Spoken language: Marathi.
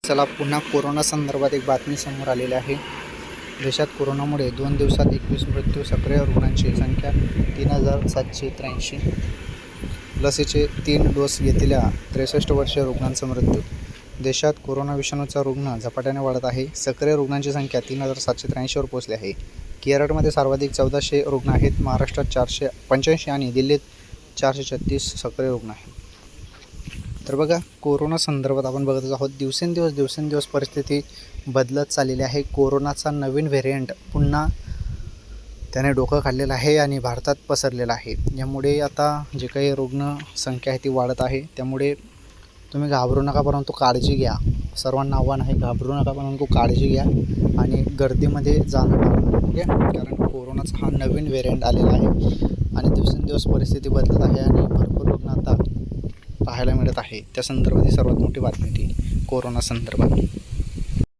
चला पुन्हा कोरोना संदर्भात एक बातमी समोर आलेली आहे। देशात कोरोनामुळे 2 दिवसात 21 मृत्यू, सक्रिय रुग्णांची संख्या 3783। लसीचे 3 डोस घेतलेल्या 63 वर्षीय रुग्णांचा मृत्यू। देशात कोरोना विषाणूचा रुग्ण झपाट्याने वाढत आहे। सक्रिय रुग्णांची संख्या 3783 वर पोहोचली आहे। केरळमध्ये सर्वाधिक 1400 रुग्ण आहेत, महाराष्ट्रात 485 आणि दिल्लीत 436 सक्रिय रुग्ण आहेत। तर बघा, कोरोना संदर्भात आपण बघत आहोत, दिवसेंदिवस परिस्थिती बदलत चाललेली आहे। कोरोनाचा नवीन व्हेरिएंट पुन्हा त्याने डोकं खाल्लेलं आहे आणि भारतात पसरलेला आहे। यामुळे आता जे काही रुग्ण संख्या आहे ती वाढत आहे। त्यामुळे तुम्ही घाबरू नका, परंतु काळजी घ्या। सर्वांना आव्हान आहे, घाबरू नका परंतु काळजी घ्या आणि गर्दीमध्ये जाणं टाळा। ओके, कारण कोरोनाचा हा नवीन व्हेरिएंट आलेला आहे आणि दिवसेंदिवस परिस्थिती बदलत आहे आणि भरपूर रुग्ण आता पाहायला मिळत आहे। त्या संदर्भात सर्वात मोठी बातमी ती कोरोना संदर्भात।